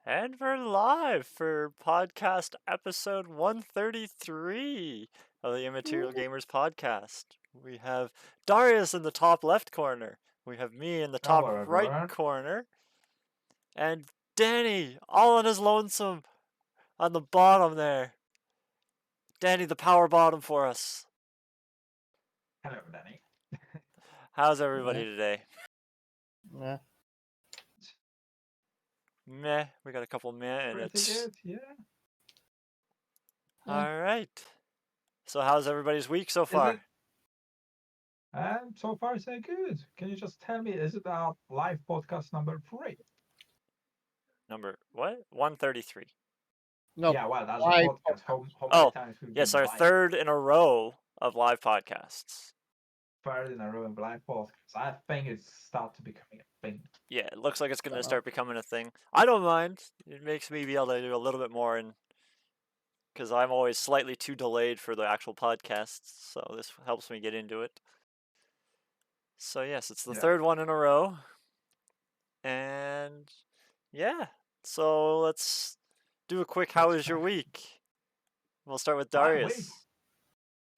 And we're live for podcast episode 133 of the Immaterial Gamers podcast. We have Dariusz in the top left corner. We have me in the top Hello, right everyone. corner. And Danny, all on his lonesome, on the bottom there. Danny, the power bottom for us. Hello, Danny. How's everybody today? Yeah. Meh. We got a couple meh in Pretty it. good, yeah. Alright. So how's everybody's week so Is far? it? So far so good. Can you just tell me, is it our live podcast number 3? Number, what? 133. No. Yeah, well, that's live a podcast. How Oh, many times we've Yes, been our live? third in a row of live podcasts. Third in a row in live podcast. I think it's start to becoming a thing. Yeah, it looks like it's going to start becoming a thing. I don't mind. It makes me be able to do a little bit more, and because I'm always slightly too delayed for the actual podcasts, so this helps me get into it. So yes, it's the third one in a row, and yeah. So let's do a quick. How was your week? We'll start with Dariusz.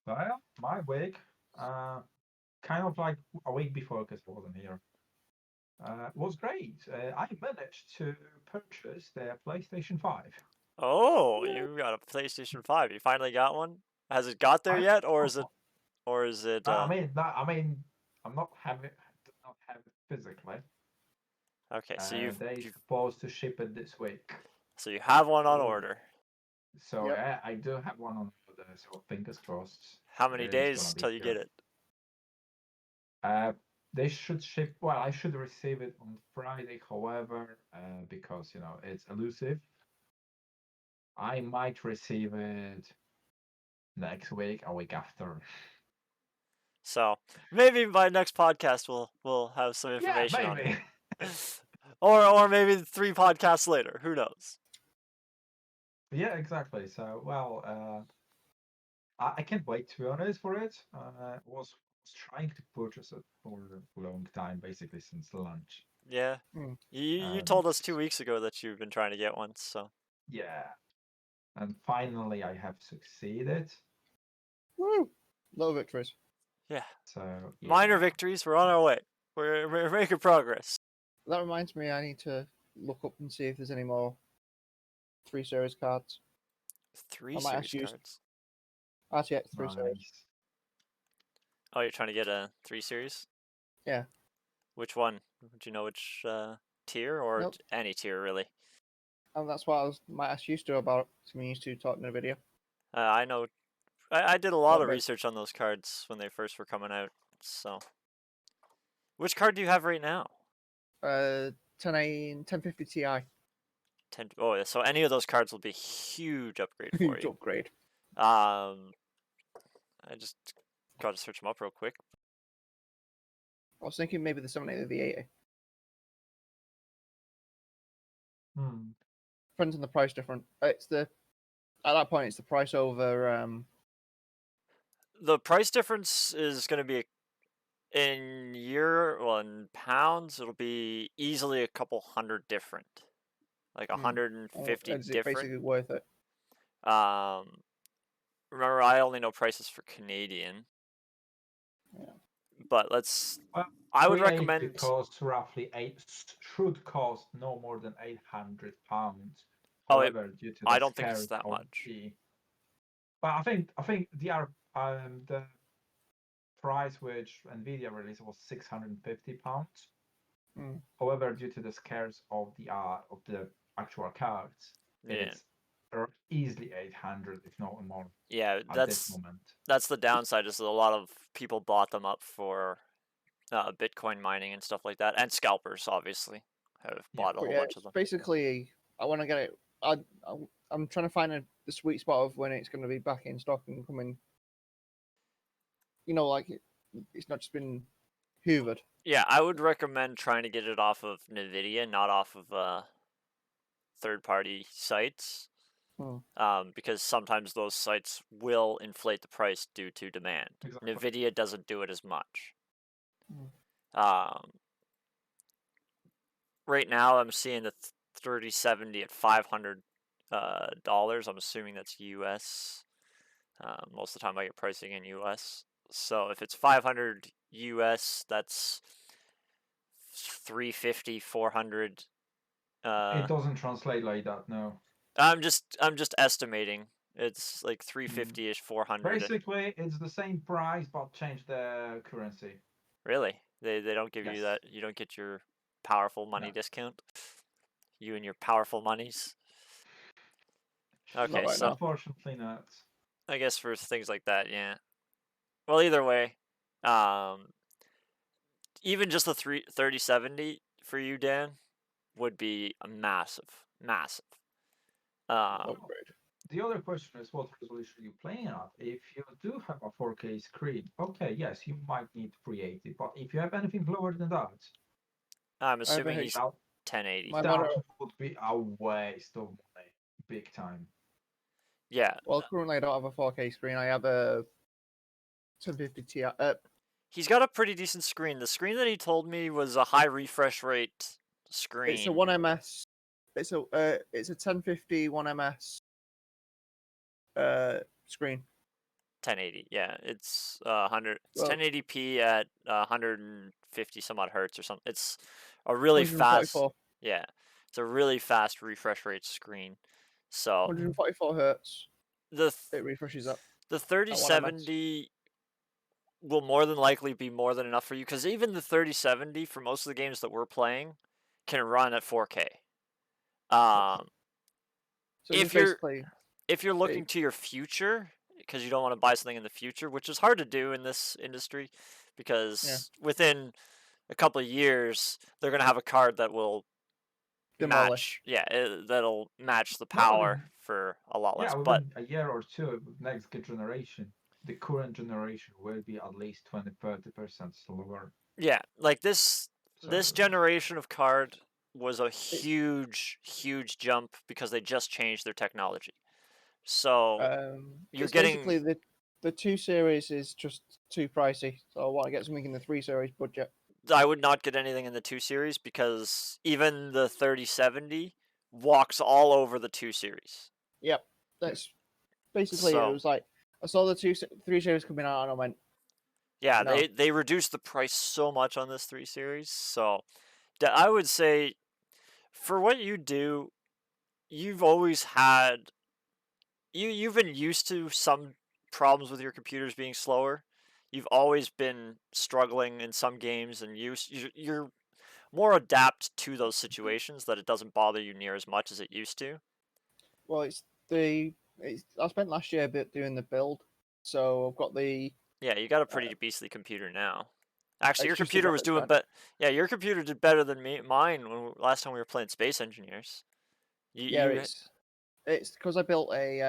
Well, my week, kind of like a week before because I wasn't here. Was great. I managed to purchase the PlayStation 5. Oh, you got a PlayStation 5. You finally got one? Has it got there yet, or is it? I mean, I'm not having it physically. Okay, so they're supposed to ship it this week. So you have one on order. So yeah, I do have one on order. So fingers crossed. How many days till you get it? They should ship. Well, I should receive it on Friday. However, because it's elusive, I might receive it next week, a week after. So maybe by next podcast we'll have some information on it. or maybe 3 podcasts later. Who knows? Yeah, exactly. So well, I can't wait to be honest for it. Was trying to purchase it for a long time, basically since lunch. Yeah. You told us 2 weeks ago that you've been trying to get one, so. Yeah. And finally I have succeeded. Woo! Low victories. Yeah. So yeah. Minor victories, we're on our way. We're making progress. That reminds me, I need to look up and see if there's any more 3 series cards. 3 series cards? RTX 3 series. Oh, you're trying to get a 3 series? Yeah. Which one? Do you know which tier, or any tier really? And that's what I might ask you to about. So we used to talk in a video. I know. I did a lot of research on those cards when they first were coming out. So, which card do you have right now? 1050 Ti. Oh, yeah. So any of those cards will be a huge upgrade for you. Huge upgrade. I just got to search them up real quick. I was thinking maybe the 780 or the 80. Depends on the price difference. At that point, it's the price over. The price difference is going to be in pounds. It'll be easily a couple hundred different, like 150 different. Basically worth it. Remember, I only know prices for Canadian. Yeah. But I would recommend. It costs roughly should cost no more than £800. However, due to the I don't think it's that much. But I think the price which Nvidia released was £650. However, due to the scares of the actual cards, it's easily 800, if not more. Yeah, this moment. That's the downside. Is that a lot of people bought them up for Bitcoin mining and stuff like that, and scalpers obviously have bought a whole bunch of them. Basically, I want to get it. I'm trying to find the sweet spot of when it's going to be back in stock and coming. Like it's not just been hoovered. Yeah, I would recommend trying to get it off of Nvidia, not off of third-party sites. Because sometimes those sites will inflate the price due to demand. Exactly. Nvidia doesn't do it as much. Right now, I'm seeing the 3070 at $500. I'm assuming that's US. Most of the time I get pricing in US. So if it's 500 US, that's 350, 400. It doesn't translate like that, no. I'm just estimating. It's like 350-ish, 400. Basically, it's the same price, but change the currency. Really? They don't give you Yes. that. You don't get your powerful money No. discount. You and your powerful monies. Okay, Not right so now. Unfortunately not. I guess for things like that, yeah. Well, either way, even just the 3070 for you, Dan, would be a massive, massive. Upgrade. The other question is what resolution are you playing at? If you do have a 4K screen, okay, yes, you might need 380, but if you have anything lower than that, I'm assuming a he's that, 1080. My that monitor. would be a waste of money, big time. Yeah, Well, currently I don't have a 4K screen. I have a 1050 Ti. he's got a pretty decent screen. The screen that he told me was a high refresh rate screen. It's a 1ms. It's a 1050 1ms screen. 1080, yeah, it's 100. It's Well, 1080p at 150 some odd hertz or something. It's a really fast. 144, Yeah, it's a really fast refresh rate screen. So 144 hertz. the It refreshes up. the at 1ms. 3070 will more than likely be more than enough for you because even the 3070 for most of the games that we're playing can run at 4K. So If you're looking to your future because you don't want to buy something in the future, which is hard to do in this industry because within a couple of years they're going to have a card that will demolish. that'll match the No, power for a lot less. Yeah, But within a year or two, next generation, the current generation will be at least 20-30% slower. yeah, like this So, generation of card was a huge jump because they just changed their technology. So you're It's getting basically the 2 series is just too pricey. So I want to get something in the 3 series budget. I would not get anything in the 2 series because even the 3070 walks all over the 2 series. Yep, that's basically So it. Was like I saw the 3 series coming out and I went, yeah, no. they reduced the price so much on this 3 series. So I would say for what you do, you've always had you've been used to some problems with your computers being slower. You've always been struggling in some games, and you're more adapt to those situations that it doesn't bother you near as much as it used to. Well, I spent last year a bit doing the build, so I've got the. Yeah, you got a pretty beastly computer now. Actually, your It's just a computer was graphics doing card. better. Yeah, your computer did better than mine when last time we were playing Space Engineers. Yeah, You it's because I built a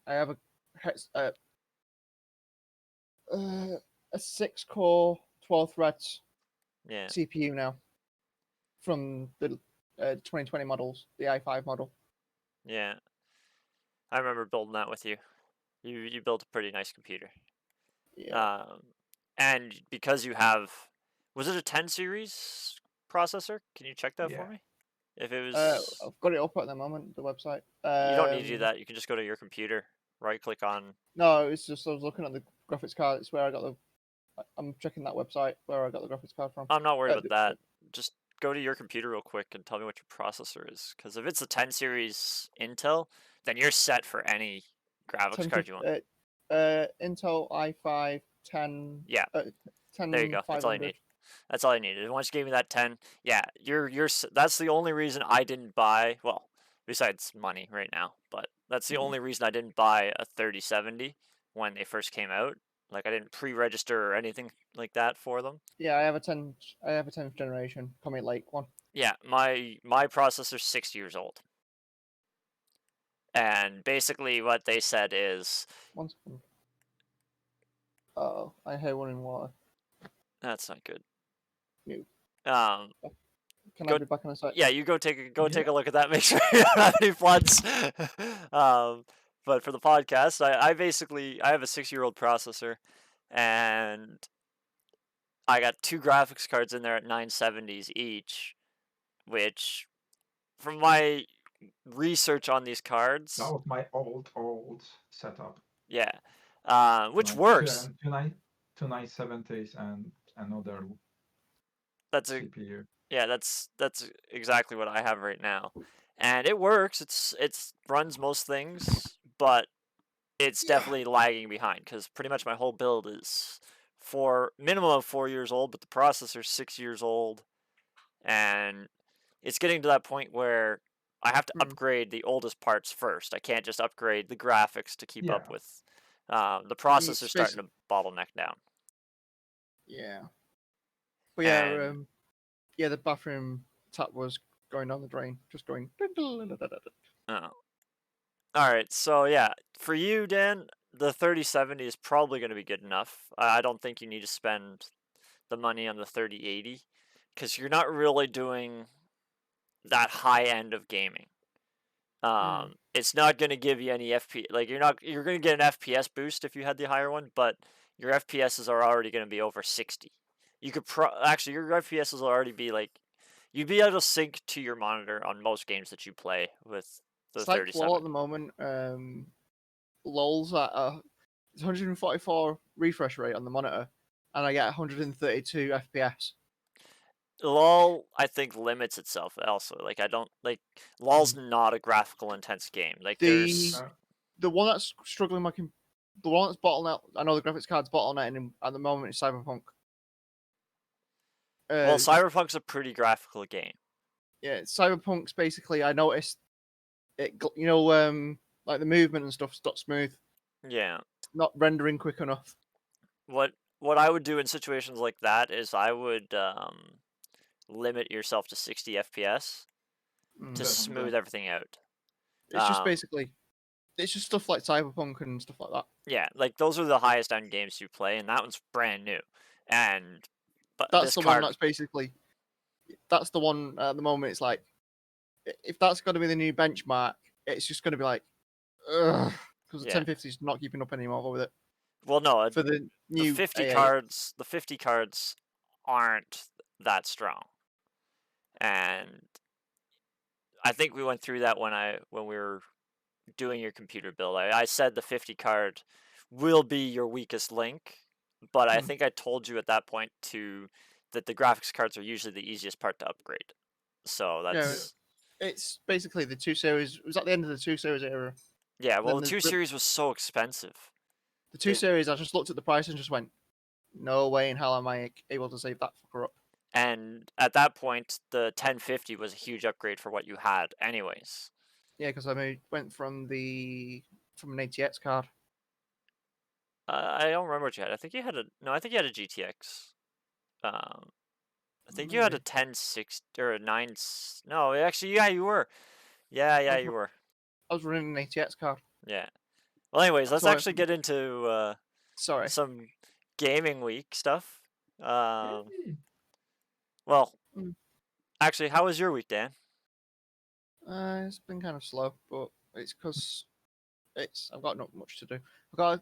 I have a 6-core 12 threads yeah CPU now from the 2020 models, the i5 model. yeah. I remember building that with you. You built a pretty nice computer. Yeah. And because you have, was it a 10 series processor? Can you check that for yeah. me? If it was, I've got it up at the moment, the website. you don't need to do that. You can just go to your computer, right click on. No, it's just I was looking at the graphics card. It's where I got the. I'm checking that website where I got the graphics card from. I'm not worried about that. Just go to your computer real quick and tell me what your processor is. Because if it's a 10 series Intel, then you're set for any graphics card you want. Intel i5 10. Yeah. 10. There you go. That's all you need. That's all I needed. Once you gave me that 10, yeah, that's the only reason I didn't buy, well, besides money right now, but that's the only reason I didn't buy a 3070 when they first came out. Like I didn't pre-register or anything like that for them. Yeah, I have a 10th generation Comet Lake one. Yeah, my processor's 6 years old. And basically what they said is 1 second. Oh, I hear one in water. that's not good. You. Um Can I be back in a sec? Yeah, you go take a look at that. Make sure you don't have any floods. But for the podcast, I have a 6-year-old processor, and I got 2 graphics cards in there at 970s each, which from my research on these cards, That was my old setup. yeah, which Like works. two 970s and another That's a CPU. Yeah, that's exactly what I have right now, and it works. It runs most things, but it's definitely lagging behind because pretty much my whole build is minimum of 4 years old, but the processor's 6 years old, and it's getting to that point where I have to upgrade the oldest parts first. I can't just upgrade the graphics to keep up Yeah. with. The processor's starting to bottleneck down. Yeah. But yeah, And yeah, the bathroom tap was going down the drain, just going. oh. All right, so yeah, for you, Dan, the 3070 is probably going to be good enough. I don't think you need to spend the money on the 3080 because you're not really doing that high end of gaming. It's not going to give you any FPS. Like you're going to get an FPS boost if you had the higher one, but your FPSs are already going to be over 60. You could actually your FPSs will already be like you'd be able to sync to your monitor on most games that you play with the It's like 37. LOL at the moment. LOL's at 144 refresh rate on the monitor, and I get 132 FPS. LOL, I think, limits itself also. Like I don't like LOL's not a graphical intense game. Like there's The one that's struggling the one that's bottleneck. I know the graphics card's bottlenecking at the moment is Cyberpunk. well, Cyberpunk's a pretty graphical game. Yeah, Cyberpunk's basically. I noticed it. Like the movement and stuff's not smooth. Yeah. Not rendering quick enough. What I would do in situations like that is I would limit yourself to 60 FPS to smooth everything out. It's just basically, it's just stuff like Cyberpunk and stuff like that. Yeah, like those are the highest end games you play, and that one's brand new. But that's the one that's basically, that's the one at the moment. It's like, if that's going to be the new benchmark, it's just going to be like, ugh, because the 1050 is not keeping up anymore with it. Well, no, for the new 50 AA. cards, the 50 cards aren't that strong, and I think we went through that when we were doing your computer build. I said the 50 card will be your weakest link, but I think I told you at that point that the graphics cards are usually the easiest part to upgrade. So that's it's basically the 2 series. It was at the end of the 2 series era. Yeah, well, the 2 series was so expensive. The 2 series, I just looked at the price and just went, no way in hell am I able to save that fucker up. And at that point, the 1050 was a huge upgrade for what you had, anyways. Yeah, because I went from an ATX card. I don't remember what you had. I think you had a GTX. I think you had a 1060 or a 9. No, actually, yeah, you were. Yeah, you were. I was running an ATX card. Yeah. Well, anyways, let's actually get into some gaming week stuff. Well, actually, how was your week, Dan? It's been kind of slow, but it's because I've got not much to do. I've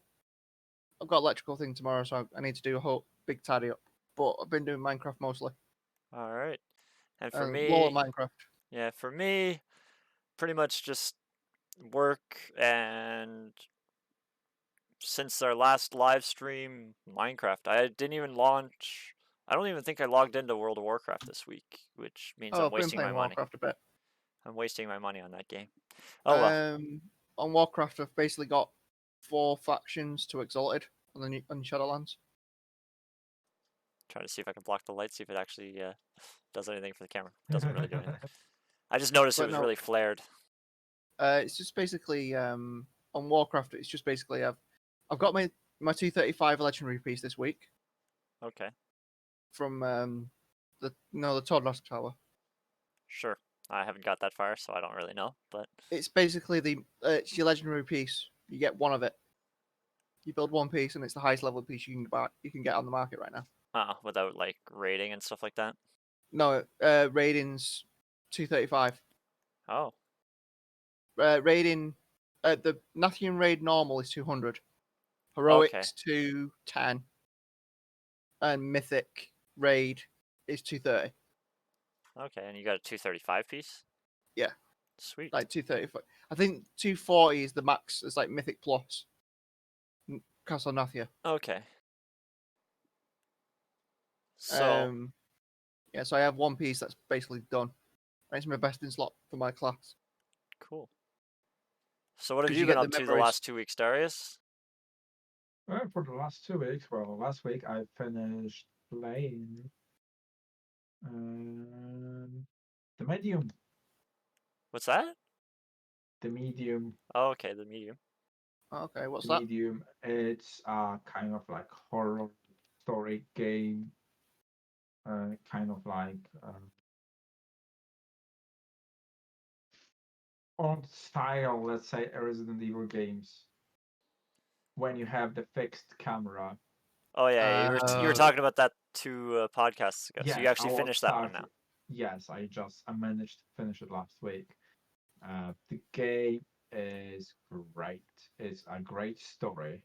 got electrical thing tomorrow, so I need to do a whole big tidy up. But I've been doing Minecraft mostly. All right. And for me, Minecraft. Yeah, for me, pretty much just work, and since our last live stream, Minecraft. I didn't even launch. I don't even think I logged into World of Warcraft this week, which means I'm wasting my money. Warcraft a bit. I'm wasting my money on that game. Oh well. On Warcraft, I've basically got 4 factions to Exalted on Shadowlands. Trying to see if I can block the light, see if it actually does anything for the camera. It doesn't really do anything. I just noticed it was really flared. It's just basically on Warcraft. It's just basically I've got my 235 legendary piece this week. Okay. From the Toddlask Tower. Sure. I haven't got that far, so I don't really know. But it's basically it's your legendary piece. You get one of it. You build one piece, and it's the highest level piece you can get on the market right now. Without like raiding and stuff like that. No, raiding's 235. Oh. Raiding, the Nathian raid normal is 200. Heroics 210. And Mythic raid is 230. Okay, and you got a 235 piece? Sweet. like 230. I think 240 is the max. It's like Mythic Plus. Castle Nathia. Okay. So Yeah, so I have one piece that's basically done. And it's my best in slot for my class. cool. So what have 'Cause you you been get the up to the memories. last 2 weeks, Darius? Well, for the last 2 weeks, well, last week I finished playing the Medium. What's that? The Medium. Oh, okay, the medium. Okay, what's The that? Medium. It's a kind of like horror story game. Kind of like on style, let's say, Resident Evil games. When you have the fixed camera. Oh yeah, you were talking about that 2 podcasts ago. So you Yes, I actually was finished that one now. Yes, I managed to finish it last week. The game is great. It's a great story.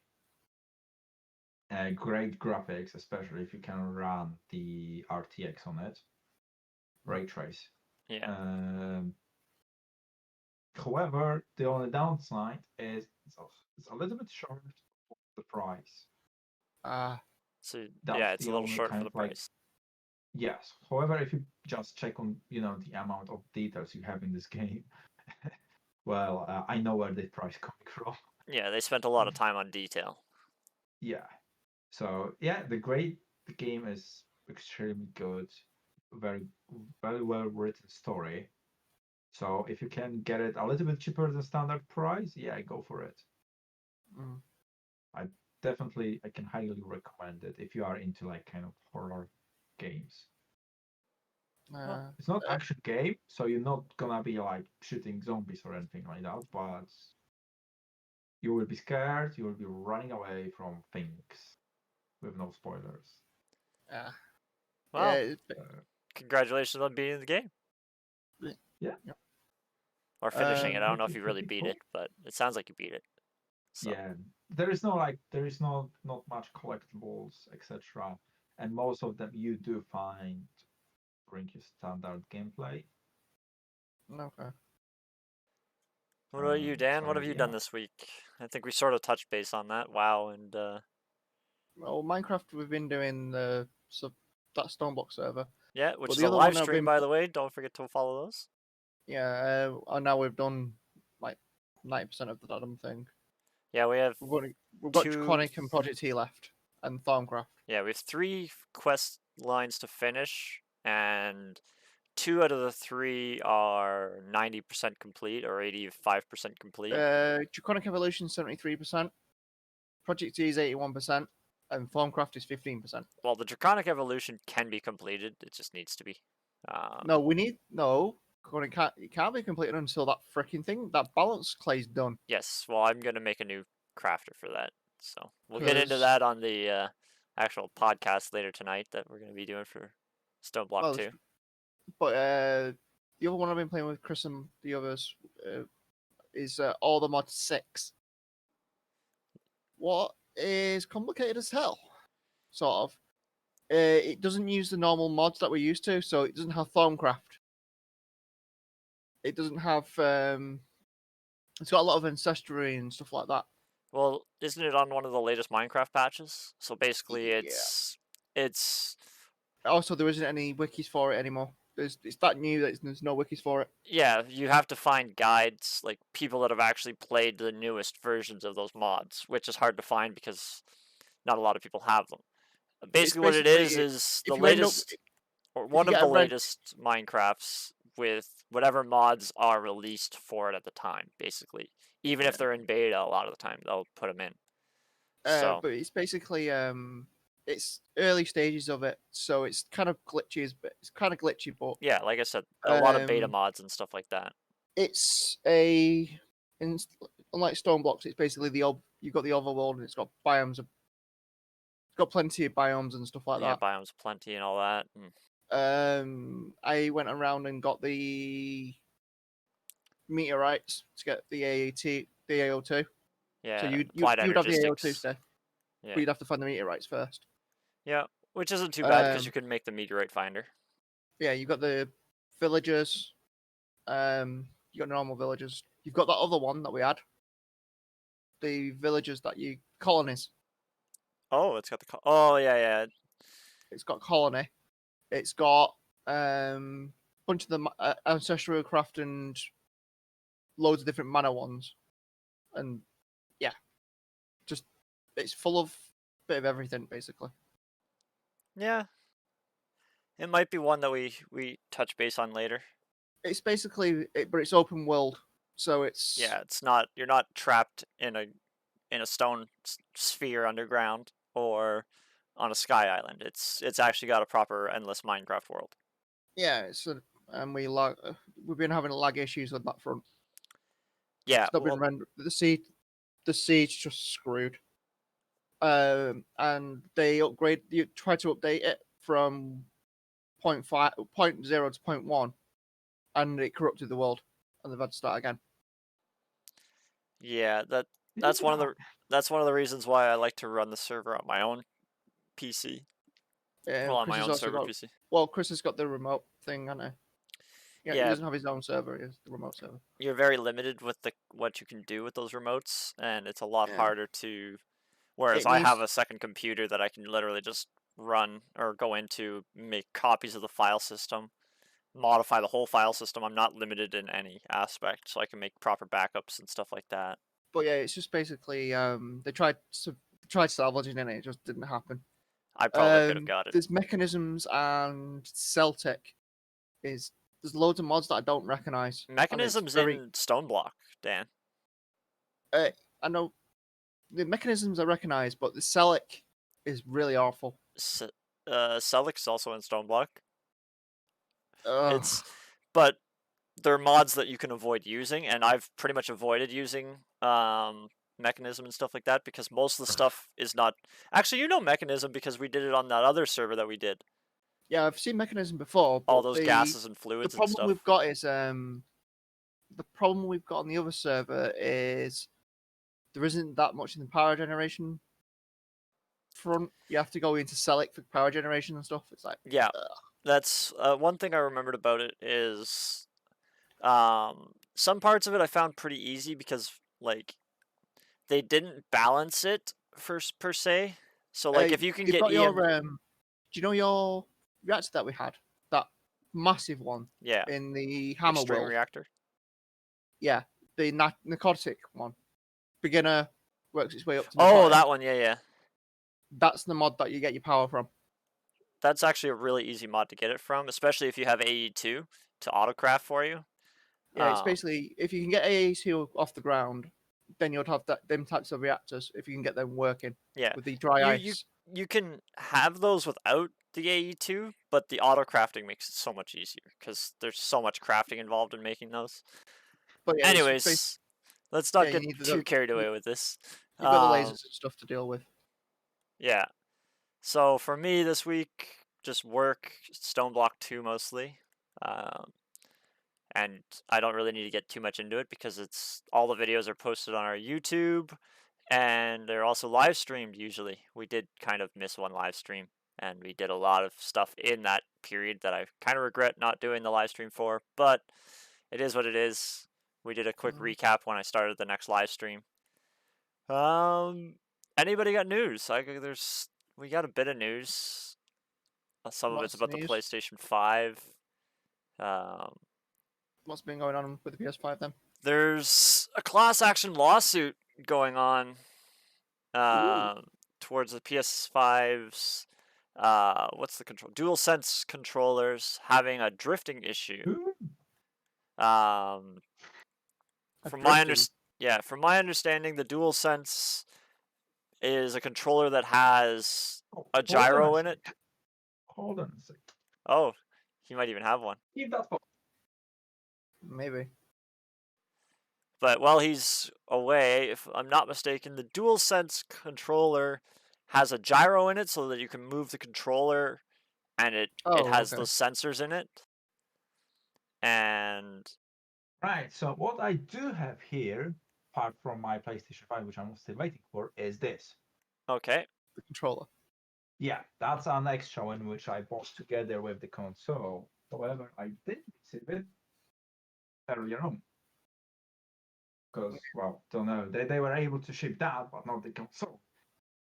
Great graphics, especially if you can run the RTX on it. Ray trace. Yeah. However, the only downside is it's a little bit short of the price. So That's yeah, it's the a little only short kind for the of like price. yes. However, if you just check on the amount of details you have in this game, well, I know where the price coming from. Yeah, they spent a lot of time on detail. Yeah. So yeah, the game is extremely good, very very well written story. So if you can get it a little bit cheaper than standard price, yeah, go for it. Mm. I can highly recommend it if you are into like kind of horror games. It's not action game, so you're not gonna be like shooting zombies or anything like that, but you will be scared, you will be running away from things with no spoilers. Well, Yeah, congratulations on beating the game. Yeah. Or finishing it. I don't know if you really Pretty beat cool. it, but it sounds like you beat it. So. Yeah, there is not much collectibles, etc. And most of them you do find during your standard gameplay. Okay. What about you, Dan? What So have you done yeah. this week? I think we sort of touched base on that. WoW and Well, Minecraft, we've been doing that Stoneblock server. yeah, which But is the a other live one I've stream, been, by the way. Don't forget to follow those. yeah, and now we've done like 90% of the Adam thing. Yeah, we have We've got 2. Draconic and Project T left, and Thorncraft. Yeah, we have 3 quest lines to finish, and 2 out of the 3 are 90% complete or 85% complete. Draconic Evolution 73%, Project T is 81%, and Thorncraft is 15%. Well, the Draconic Evolution can be completed. It just needs to be. It can't be completed until that freaking thing, that balance clay's done. Yes, well, I'm going to make a new crafter for that. So we'll get into 'Cause- that on the actual podcast later tonight that we're going to be doing for Stone Block 2. But the other one I've been playing with Chris and the others is All the Mod 6. What is complicated as hell, sort of. It doesn't use the normal mods that we're used to, so it doesn't have Thorncraft. It doesn't have. It's got a lot of ancestry and stuff like that. Well, isn't it on one of the latest Minecraft patches? So basically, it's. Also, there isn't any wikis for it anymore. It's that new that there's no wikis for it. Yeah, you have to find guides, like people that have actually played the newest versions of those mods, which is hard to find because not a lot of people have them. Basically, what it is the latest, or one of the latest Minecrafts with whatever mods are released for it at the time, basically. Even if they're in beta, a lot of the time, they'll put them in. But it's basically, it's early stages of it, so it's kind of glitchy, but yeah, like I said, a lot of beta mods and stuff like that. It's unlike Stone Blocks, it's basically you've got the overworld and it's got biomes. It's got plenty of biomes and stuff like that. Yeah, biomes plenty and all that. I went around and got the meteorites to get the AO2. Yeah, so you'd applied have the AO2 energistics. stuff, Yeah. but you'd have to find the meteorites first. Yeah, which isn't too bad because you can make the meteorite finder. Yeah, you got the villagers, You got normal villagers. You've got that other one that we had. The villagers that you colonies. Oh, it's got the. Oh yeah. It's got colony. It's got bunch of the ancestral craft and loads of different mana ones, and yeah, just it's full of bit of everything basically. Yeah. It might be one that we touch base on later. It's basically but it's open world, so it's Yeah, it's not. You're not trapped in a stone sphere underground or on a sky island. It's actually got a proper endless Minecraft world. yeah. It's and we've been having lag issues on that front. Yeah. It's not been rendered. The seed's just screwed. And they tried to update it from 0.0 to 0.1, and it corrupted the world, and they've had to start again. Yeah, that's one of the reasons why I like to run the server on my own PC. Well, on my own server PC. Well, Chris has got the remote thing, hasn't he? Yeah. He doesn't have his own server. He has the remote server. You're very limited with what you can do with those remotes, and it's a lot harder to. Whereas I have a second computer that I can literally just run or go into, make copies of the file system, modify the whole file system. I'm not limited in any aspect, so I can make proper backups and stuff like that. But yeah, it's just basically they tried salvaging it, it just didn't happen. I probably could have got it. There's mechanisms and Celtic there's loads of mods that I don't recognize. Mechanisms in Stoneblock, Dan. I know the mechanisms I recognize, but the Celic is really awful. Celic's also in Stoneblock. But they're mods that you can avoid using, and I've pretty much avoided using Mechanism and stuff like that because most of the stuff is not. Actually, Mechanism because we did it on that other server that we did. Yeah, I've seen Mechanism before. All those gases and fluids and stuff. The problem we've got is the problem we've got on the other server is there isn't that much in the power generation front. You have to go into Celic for power generation and stuff. It's like that's one thing I remembered about it is some parts of it I found pretty easy because like they didn't balance it per se. So like if you can get your do you know your reactor that we had, that massive one in the hammer world reactor? Yeah, the narcotic one. Beginner works its way up to narcotic. That one, yeah. That's the mod that you get your power from. That's actually a really easy mod to get it from, especially if you have AE2 to autocraft for you. Yeah, it's basically if you can get AE2 off the ground, then you'd have them types of reactors if you can get them working. Yeah, with the dry ice. You can have those without the AE2, but the auto crafting makes it so much easier because there's so much crafting involved in making those. But yeah, anyways, let's not get too carried away with this. You've got the lasers and stuff to deal with. Yeah. So for me this week, just work, Stoneblock 2 mostly. And I don't really need to get too much into it because all the videos are posted on our YouTube and they're also live streamed usually. We did kind of miss one live stream and we did a lot of stuff in that period that I kind of regret not doing the live stream for, but it is what it is. We did a quick recap when I started the next live stream. Anybody got news? We got a bit of news. Some of it's about the PlayStation 5. What's been going on with the PS5 then? There's a class action lawsuit going on towards the PS5's what's the control? DualSense controllers having a drifting issue. From my understanding, the DualSense is a controller that has a gyro in it. Hold on a second. Oh, he might even have one. Keep that phone. Maybe. But while he's away, if I'm not mistaken, the DualSense controller has a gyro in it so that you can move the controller and it has those sensors in it. And right, so what I do have here, apart from my PlayStation 5, which I'm still waiting for, is this. Okay. The controller. Yeah, that's an extra one which I bought together with the console. However, I didn't receive it earlier on. Because, well, don't know. They were able to ship that, but not the console.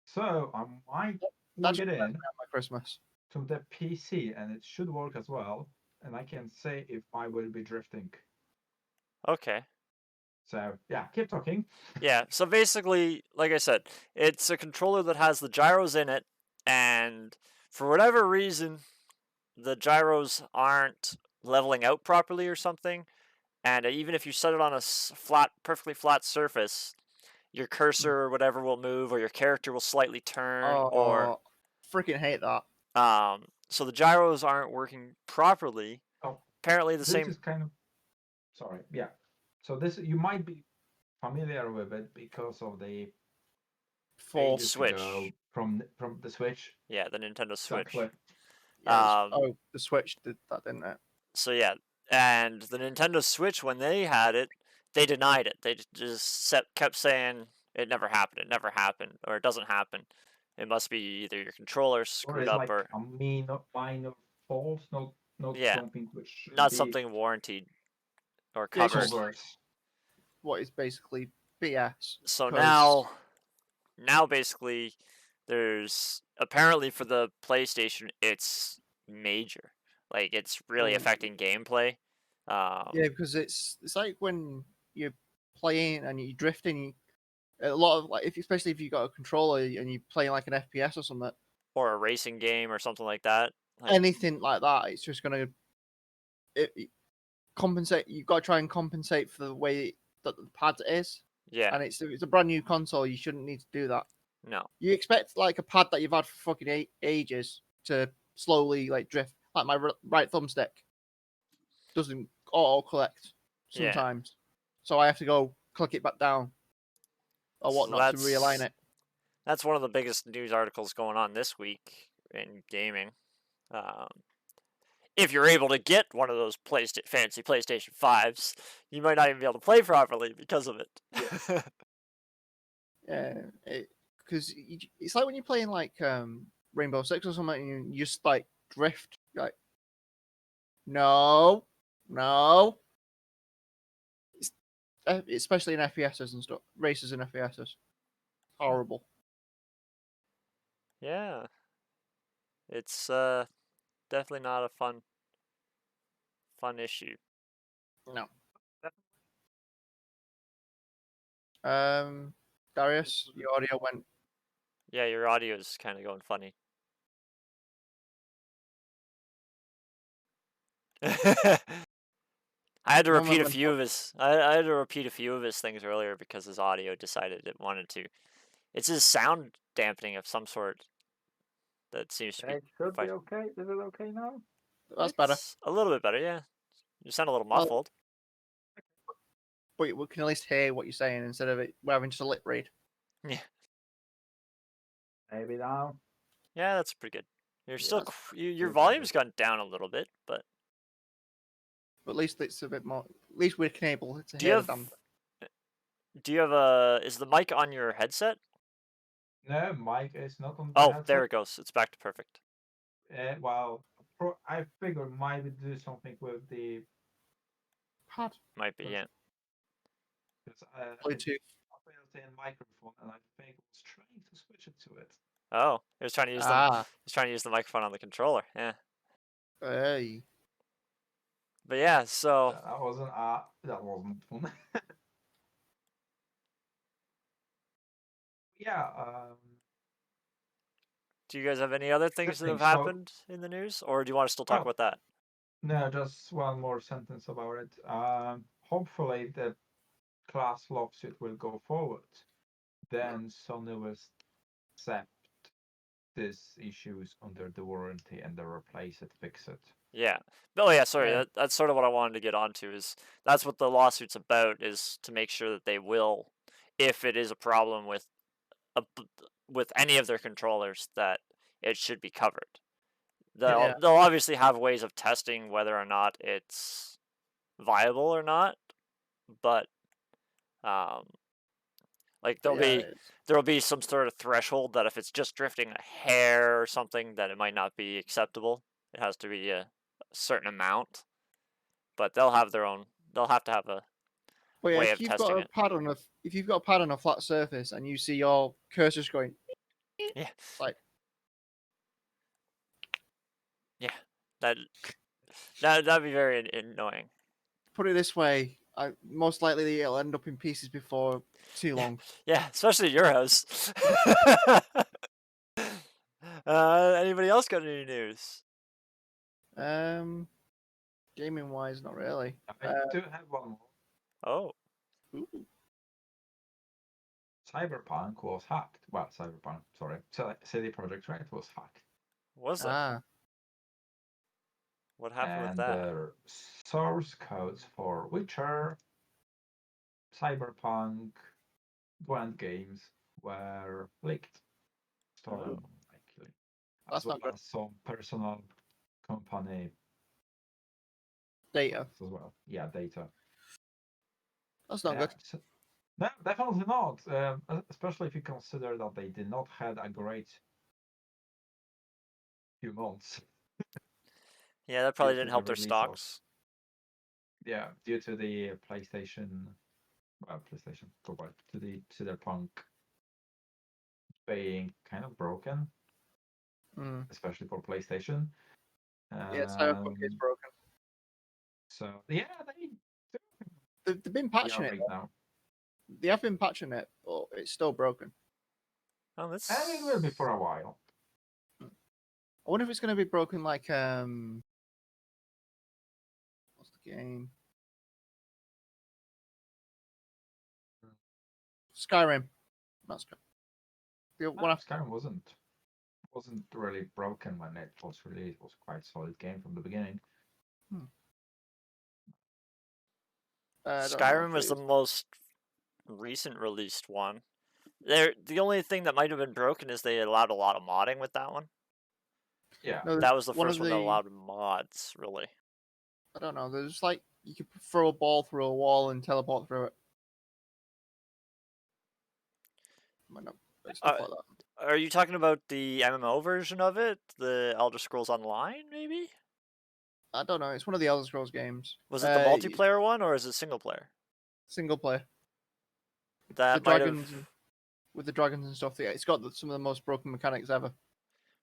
So I might plug it in my Christmas. to the PC, and it should work as well. And I can say if I will be drifting. Okay. So yeah, keep talking. Yeah, so basically, like I said, it's a controller that has the gyros in it, and for whatever reason, the gyros aren't leveling out properly or something. And even if you set it on a perfectly flat surface, your cursor or whatever will move, or your character will slightly turn, or Oh, freaking hate that. so the gyros aren't working properly. Oh, Apparently, the this same. is kind of sorry. Yeah. So this you might be familiar with it because of the For ages Switch. ago from the Switch. Yeah, the Nintendo Switch. Exactly. yeah, the Switch did that, didn't it? So yeah, and the Nintendo Switch, when they had it, they denied it. They just kept saying it never happened. It never happened, or it doesn't happen. It must be either your controller Or screwed it's up, like or a minor fault, not yeah, something which should not be something warranted or Yeah, it's covered. just covered. what is basically BS. So 'cause- now basically, there's apparently for the PlayStation, it's major. Like it's really Oh. affecting gameplay. Yeah, because it's like when you're playing and you're drifting. A lot of like, especially if you got a controller and you're playing like an FPS or something, or a racing game or something like that. Like, anything like that, it's just gonna compensate. You've got to try and compensate for the way that the pad is. yeah, And it's a brand new console. You shouldn't need to do that. no. You expect like a pad that you've had for fucking ages to slowly like drift. Like my right thumbstick doesn't auto collect Yeah. sometimes, so I have to go click it back down or So whatnot to realign it. That's one of the biggest news articles going on this week in gaming. If you're able to get one of those fancy PlayStation 5s, you might not even be able to play properly because of it. Yeah, because it's like when you're playing like Rainbow Six or something, and you just like drift, like no, especially in FPSs and stuff, races in FPSs, horrible. Yeah. It's definitely not a fun issue. No. Darius, your audio went. Yeah, your audio is kind of going funny. I had to repeat a few of his. I had to repeat a few of his things earlier because his audio decided it wanted to. It's his sound dampening of some sort. That seems to be. It should be okay. Is it okay now? That's better. A little bit better, yeah. You sound a little muffled. But we can at least hear what you're saying instead of we're having just a lip read. Yeah. Maybe now. Yeah, that's pretty good. You're still your good, volume's gone down a little bit, but at least it's a bit more. At least we're able to do you hear have? them. Do you have a? Is the mic on your headset? No, mic is not on the Oh, headset. there it goes. It's back to perfect. Well, I figured maybe do something with the Pad. Might be, yeah. Bluetooth. I built in microphone, and I think I was trying to switch it to it. Oh, it was trying to use the. He was trying to use the microphone on the controller. Yeah. Hey. But yeah, so That wasn't fun. Yeah. Do you guys have any other things that have happened in the news, or do you want to still talk about that? No, just one more sentence about it. Hopefully, the class lawsuit will go forward. Then Sony will accept these issues under the warranty and they'll replace it, fix it. Yeah. Oh yeah, sorry. That's sort of what I wanted to get onto. Is that's what the lawsuit's about? Is to make sure that they will, if it is a problem with any of their controllers, that it should be covered. They'll obviously have ways of testing whether or not it's viable or not, but like there'll be some sort of threshold that if it's just drifting a hair or something, that it might not be acceptable. It has to be a certain amount, but they'll have their own they'll have to have a But yeah, way if of you've got testing a it. pad on if you've got a pad on a flat surface and you see your cursor just going, Yeah. it's like, Yeah, that'd be very annoying. put it this way, most likely it'll end up in pieces before too long. Yeah, especially at your house. Anybody else got any news? Gaming wise, not really. I do have one more. Oh, Ooh. Cyberpunk was hacked. Well, Cyberpunk, sorry. CD Projekt Red was hacked. was it? Ah, What happened with And that? their source codes for Witcher, Cyberpunk, Gwent games were leaked. Stolen, Oh. actually. That's As well not good. as some personal company data. as well. Yeah, data. That's not Yeah, good. no, definitely not. Especially if you consider that they did not had a great few months. Yeah, that probably due to didn't the help their release of stocks. due to the PlayStation, to the Cyberpunk being kind of broken, Mm. especially for PlayStation. Yeah, Cyberpunk is broken. So yeah, They've been they patching are it. right now, They have been patching it, but it's still broken. Oh, that's. and it will be for a while. I wonder if it's going to be broken like what's the game? Skyrim. Not Skyrim. The one after. Skyrim wasn't really broken when it was released. It was quite a solid game from the beginning. I don't know Skyrim if was it the is. most recent released one. The only thing that might have been broken is they allowed a lot of modding with that one. Yeah, No, That was the one first of one that the. allowed mods, really. I don't know. There's like you could throw a ball through a wall and teleport through it. Might not, but stuff like that. Are you talking about the MMO version of it? The Elder Scrolls Online, maybe? I don't know. It's one of the Elder Scrolls games. Was it the multiplayer one or is it single player? Single player. That The might dragons have. with the dragons and stuff. Yeah, it's got some of the most broken mechanics ever.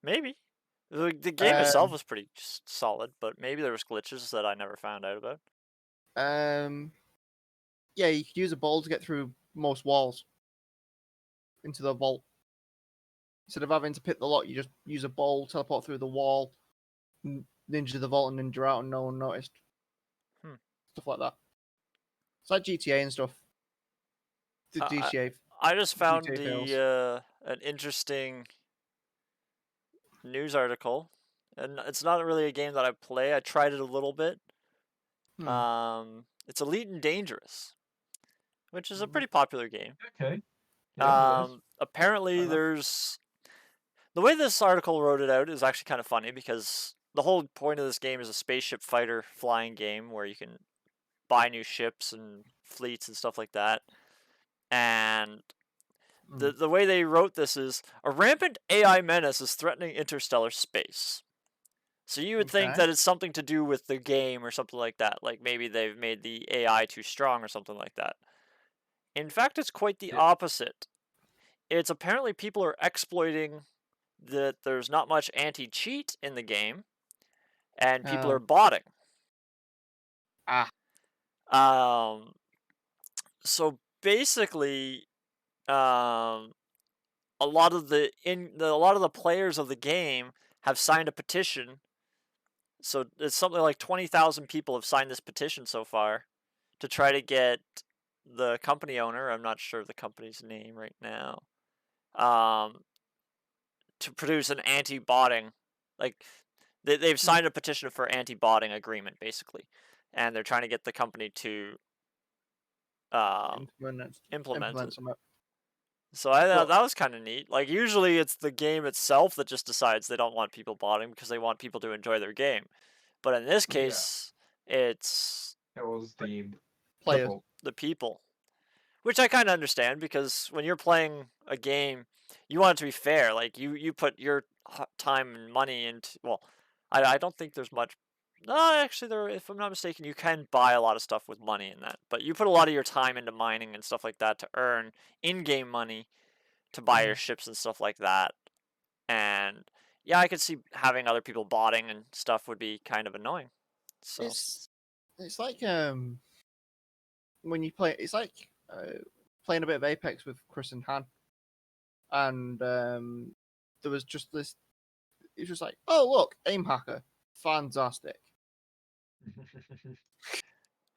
Maybe. The game itself Um, was pretty solid, but maybe there was glitches that I never found out about. Yeah, you could use a ball to get through most walls into the vault. Instead of having to pick the lock, you just use a ball, teleport through the wall, ninja the vault, and ninja out, and no one noticed. Stuff like that. It's like GTA and stuff. The GTA. I just found GTA fails. an interesting news article, and it's not really a game that I play. I tried it a little bit. It's Elite and Dangerous, which is a pretty popular game. okay. Yeah, it is. Apparently, there's the way this article wrote it out is actually kind of funny because the whole point of this game is a spaceship fighter flying game where you can buy new ships and fleets and stuff like that. And the way they wrote this is a rampant AI menace is threatening interstellar space. So you would think that it's something to do with the game or something like that. Like maybe they've made the AI too strong or something like that. In fact, it's quite the opposite. It's apparently people are exploiting that there's not much anti-cheat in the game, and people are botting. So basically, a lot of the players of the game have signed a petition. So it's something like 20,000 people have signed this petition so far to try to get the company owner, I'm not sure of the company's name right now, to produce an anti-botting, like they've signed a petition for anti-botting agreement basically, and they're trying to get the company to implement it. So I thought that was kind of neat. Like usually it's the game itself that just decides they don't want people botting because they want people to enjoy their game, but in this case, it was the players. The people, which I kind of understand because when you're playing a game, you want it to be fair. Like you put your time and money into. Well, I don't think there's much No, actually, if I'm not mistaken, you can buy a lot of stuff with money in that. But you put a lot of your time into mining and stuff like that to earn in-game money to buy your ships and stuff like that. And yeah, I could see having other people botting and stuff would be kind of annoying. So It's like when you play, it's like playing a bit of Apex with Chris and Han, and there was just this. It's just like, oh look, aim hacker, fantastic.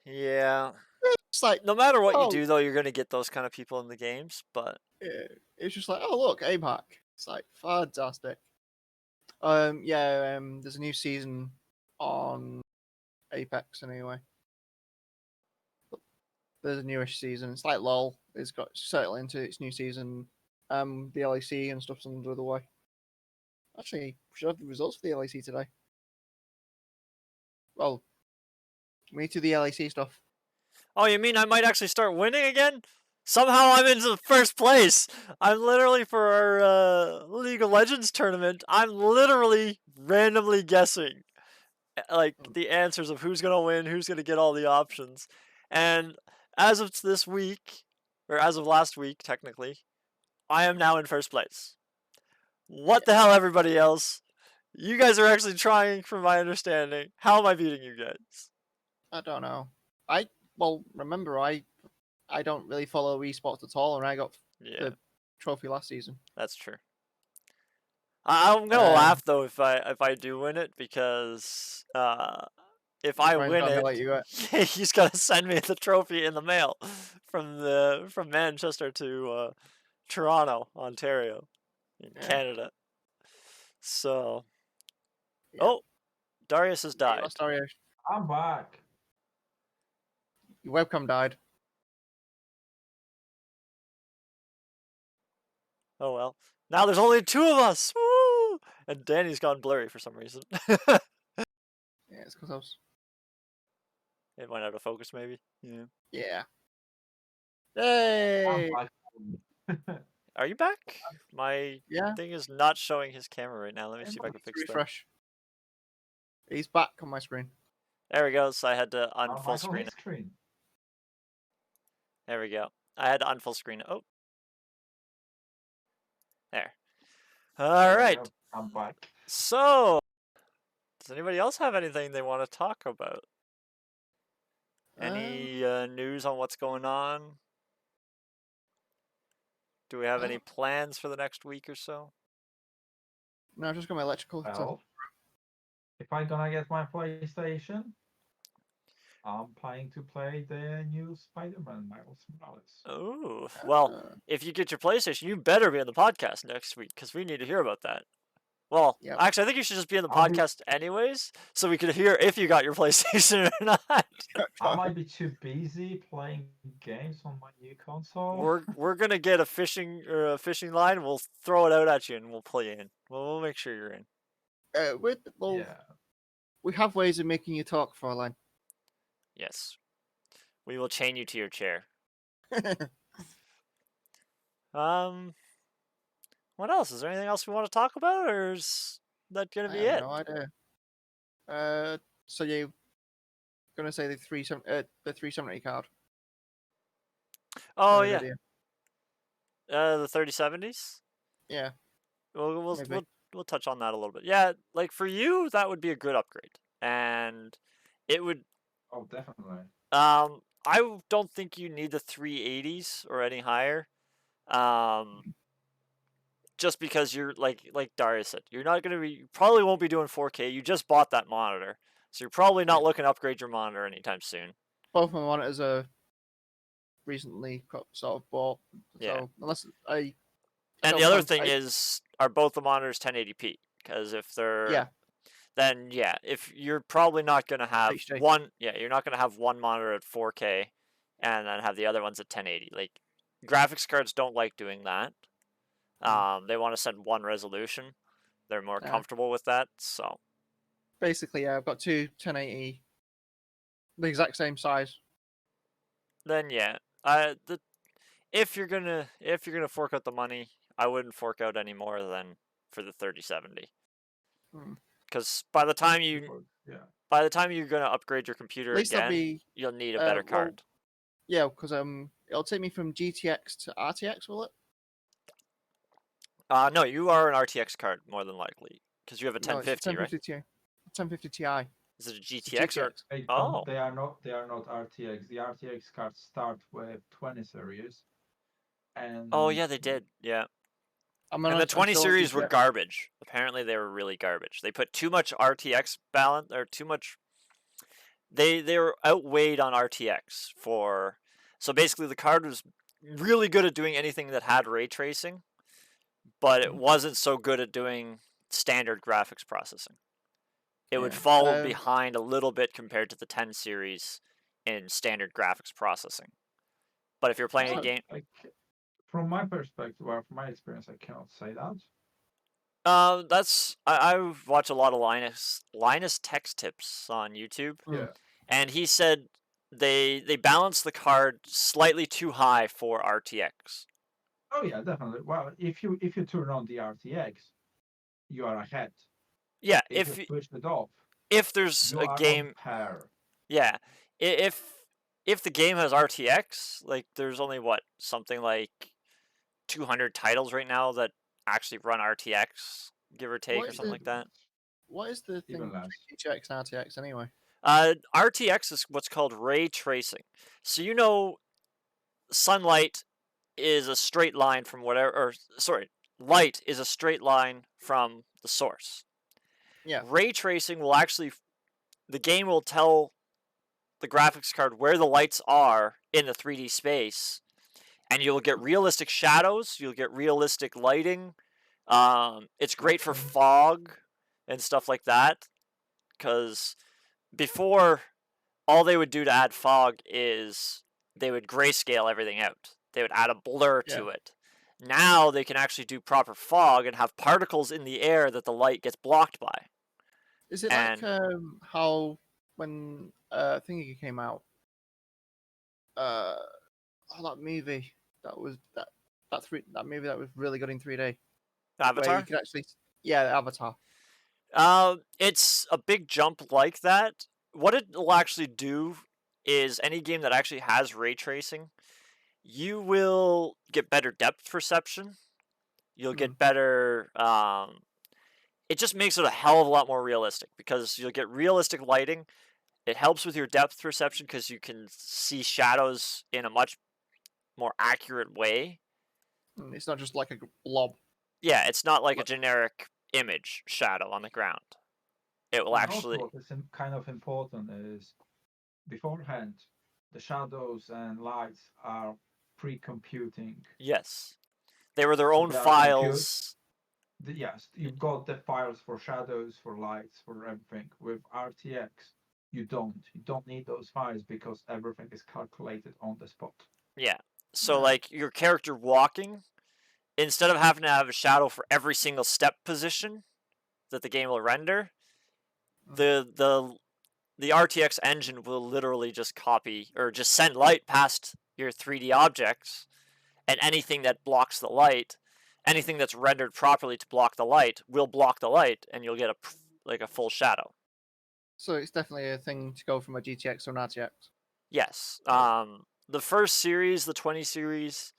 yeah, It's like no matter what you oh, do, though, you're gonna get those kind of people in the games. But it's just like, oh look, aim hack. It's like fantastic. There's a new season on Apex anyway. There's a newish season. It's like LOL. It's got settled into its new season. The LEC and stuff's under the way. Actually, we should have the results for the LEC today. Well, me to the LEC stuff. oh, you mean I might actually start winning again? Somehow I'm in the first place. I'm literally for our League of Legends tournament. I'm literally randomly guessing like the answers of who's gonna win, who's gonna get all the options, and as of this week, or as of last week, technically, I am now in first place. What the hell, everybody else? You guys are actually trying, from my understanding. How am I beating you guys? I don't know. Remember, I don't really follow esports at all, and I got Yeah, the trophy last season. that's true. I'm gonna laugh though if I do win it, because if I Brian's win not gonna it, let you go. he's gonna send me the trophy in the mail from Manchester to Toronto, Ontario, in Canada. So, Yeah. oh, Darius has Yeah, died. lost Dariusz. I'm back. Your webcam died. Oh well. Now there's only two of us. Woo! And Danny's gone blurry for some reason. Yeah, it's because I was. It went out of focus, maybe. Yeah. Yeah. I'm Hey. back. Are you back? My Yeah. thing is not showing his camera right now. Let me see if I can fix that. Refresh. He's back on my screen. There we go. So I had to I'm unfull back on screen his it. screen. There we go. I had to unfull screen it. Oh. There. All right. I'm back. So, does anybody else have anything they want to talk about? Any news on what's going on? Do we have any plans for the next week or so? No, I just got my electrical. Well, if I'm gonna get my PlayStation, I'm planning to play the new Spider-Man Miles Morales. Oh, well, if you get your PlayStation, you better be on the podcast next week, because we need to hear about that. Well, Yep. actually, I think you should just be on the podcast anyways, so we could hear if you got your PlayStation or not. I might be too busy playing games on my new console. We're gonna get a fishing line. We'll throw it out at you, and we'll pull you in. We'll make sure you're in. We have ways of making you talk, Fräulein. Yes. We will chain you to your chair. What else? Is there anything else we want to talk about, or is that gonna be it? No idea. So you gonna say the 370 card? Oh yeah. The 3070s. Yeah. We'll touch on that a little bit. Yeah, like for you, that would be a good upgrade, and it would. Oh, definitely. I don't think you need the 380s or any higher. Just because you're like Darius said, you probably won't be doing 4K. You just bought that monitor, so you're probably not looking to upgrade your monitor anytime soon. Both my monitors are recently sort of bought. Yeah. So unless and the other thing is, are both the monitors 1080p? Because if they're then if you're probably not gonna have one, you're not gonna have one monitor at 4K and then have the other ones at 1080. Like graphics cards don't like doing that. They want to send one resolution. They're more comfortable with that. So basically, I've got two 1080, the exact same size. Then if you're gonna fork out the money, I wouldn't fork out any more than for the 3070. Because by the time Yeah. By the time you're gonna upgrade your computer At least I'll again, be. you'll need a better Well, card. yeah, because it'll take me from GTX to RTX, will it? No, you are an RTX card more than likely because you have a No, it's a 1050, right? 1050 Ti. 1050 Ti. Is it a It's a GTX or? GTX. They Oh, don't. They are not. They are not RTX. The RTX cards start with 20 series, and oh yeah, they did. Yeah, I'm and the I'm 20 still on series were GTX. garbage. Apparently, they were really garbage. They put too much RTX balance or too much. They were outweighed on RTX for. So basically, the card was really good at doing anything that had ray tracing, but it wasn't so good at doing standard graphics processing. It would Yeah. fall behind a little bit compared to the 10 series in standard graphics processing. But if you're playing a game, from my perspective or from my experience, I cannot say that. I watch a lot of Linus Text Tips on YouTube, Yeah. and he said they balance the card slightly too high for RTX. Oh yeah, definitely. Well, if you turn on the RTX, you are ahead. Yeah, If you switch it off, if there's you a are game, on par. yeah, if the game has RTX, like there's only something like 200 titles right now that actually run RTX, give or take, or something like that. What is the thing Even between less. GTX and RTX anyway? RTX is what's called ray tracing. So you know, sunlight is a straight line from whatever, or sorry, light is a straight line from the source. Yeah. Ray tracing will actually, the game will tell the graphics card where the lights are in the 3D space, and you'll get realistic shadows, you'll get realistic lighting. It's great for fog and stuff like that, because before, all they would do to add fog is they would grayscale everything out. They would add a blur to it. Now they can actually do proper fog and have particles in the air that the light gets blocked by. Is it like how when Thingy came out? That movie that was that movie that was really good in 3D. Avatar? Where you could actually, Avatar. It's a big jump like that. What it will actually do is any game that actually has ray tracing, you will get better depth perception. You'll get better. It just makes it a hell of a lot more realistic because you'll get realistic lighting. It helps with your depth perception because you can see shadows in a much more accurate way. It's not just like a blob. Yeah, it's not like a generic image shadow on the ground. It will actually. Also, what's kind of important is beforehand, the shadows and lights are pre-computing. Yes, they were their own files. Yes, you've got the files for shadows, for lights, for everything. With RTX, you don't need those files because everything is calculated on the spot. Yeah. So like your character walking, instead of having to have a shadow for every single step position that the game will render, the RTX engine will literally just copy or just send light past your 3D objects, and anything that blocks the light, anything that's rendered properly to block the light will block the light, and you'll get a full shadow. So it's definitely a thing to go from a GTX to an RTX. Yes. The first series, the 20 series,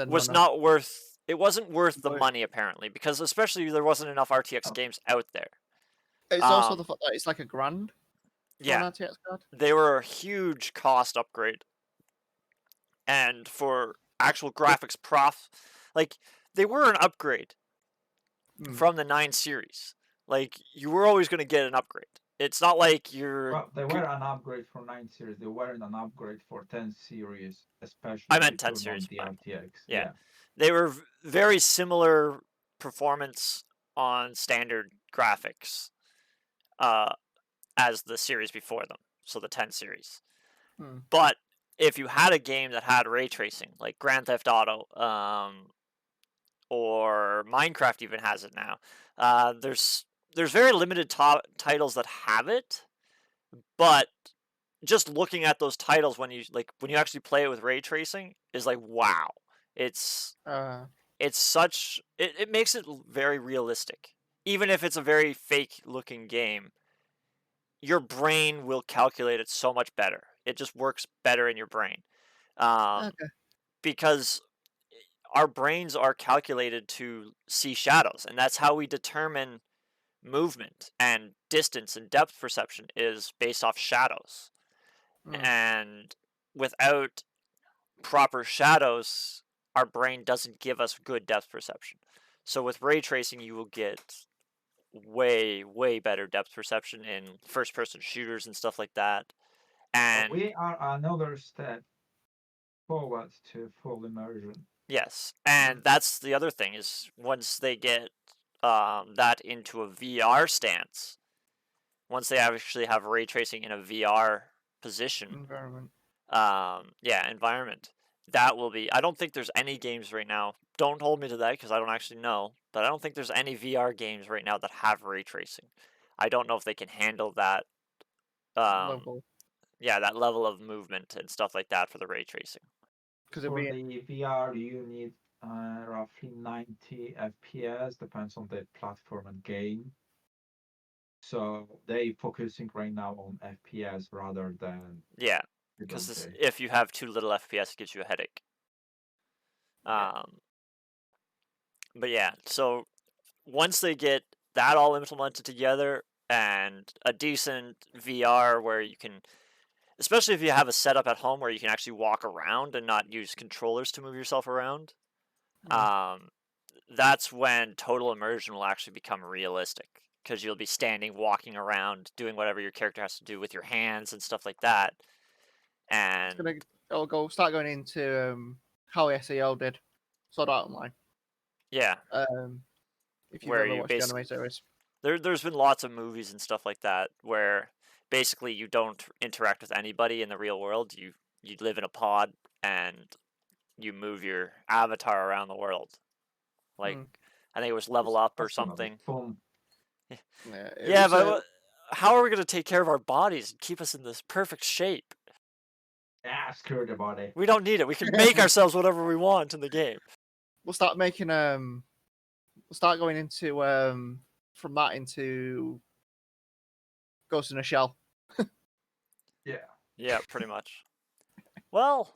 was no. not worth. It wasn't worth the money apparently, because especially there wasn't enough RTX games out there. It's also the fact that it's like $1,000 for an RTX card. They were a huge cost upgrade, and for actual graphics like they were an upgrade from the 9 series. Like you were always going to get an upgrade. It's not like you're. Well, they were an upgrade for 9 series. They weren't an upgrade for 10 series, especially. I meant 10 series. The RTX. Yeah. They were very similar performance on standard graphics as the series before them, so the 10 series. But if you had a game that had ray tracing, like Grand Theft Auto, or Minecraft even has it now, there's very limited titles that have it, but just looking at those titles when you actually play it with ray tracing is like, wow. It's such it makes it very realistic, even if it's a very fake looking game. your brain will calculate it so much better. It just works better in your brain. Okay. Because our brains are calculated to see shadows, and that's how we determine movement and distance and depth perception is based off shadows. And without proper shadows, our brain doesn't give us good depth perception. So with ray tracing, you will get way better depth perception in first person shooters and stuff like that. And we are another step forward to full immersion. yes, and that's the other thing is once they get that into a VR stance, once they actually have ray tracing in a VR position, Environment. environment, that will be. I don't think there's any games right now. Don't hold me to that because I don't actually know, but I don't think there's any VR games right now that have ray tracing. I don't know if they can handle that. Level. Yeah, that level of movement and stuff like that for the ray tracing. For the VR, you need roughly 90 FPS, depends on the platform and game. So they focusing right now on FPS rather than yeah, because if you have too little FPS, it gives you a headache. Yeah. But yeah, so once they get that all implemented together and a decent VR where you can, especially if you have a setup at home where you can actually walk around and not use controllers to move yourself around, that's when total immersion will actually become realistic because you'll be standing, walking around, doing whatever your character has to do with your hands and stuff like that. And it'll start going into how SEO did Sword Art Online. Yeah. If you've ever watched the anime series. There's been lots of movies and stuff like that where basically you don't interact with anybody in the real world. You live in a pod and you move your avatar around the world. Like I think it was Level Up or something. Yeah, but how are we going to take care of our bodies and keep us in this perfect shape? Yeah, screw the body. We don't need it. We can make ourselves whatever we want in the game. We'll start making we'll start going into from that into Ghost in a Shell. Yeah, pretty much. Well,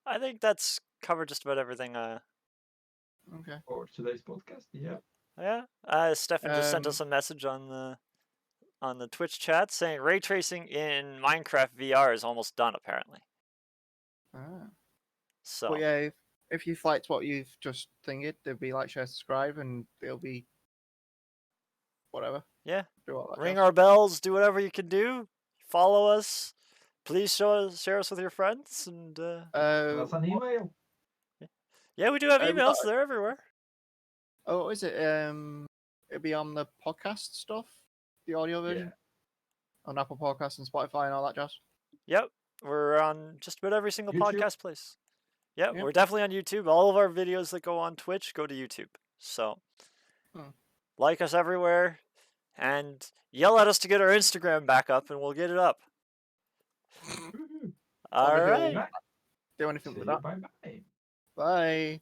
I think that's covered just about everything. Okay. For today's podcast, yeah. Yeah. Stefan just sent us a message on the Twitch chat saying ray tracing in Minecraft VR is almost done apparently. So. But yeah, if you've liked what you've just thingied, there'll be like, share, subscribe, and it'll be whatever. Yeah. Ring jazz. our bells. Do whatever you can do. Follow us. Please share us with your friends and. That's an email. Yeah, we do have emails. They're everywhere. Oh, what is it? It'll be on the podcast stuff, the audio version, on Apple Podcasts and Spotify and all that jazz. Yep, we're on just about every single YouTube. podcast place. Yep, we're definitely on YouTube. All of our videos that go on Twitch go to YouTube. So, like us everywhere, and yell at us to get our Instagram back up, and we'll get it up. All right. Do anything with that. Bye-bye. Bye.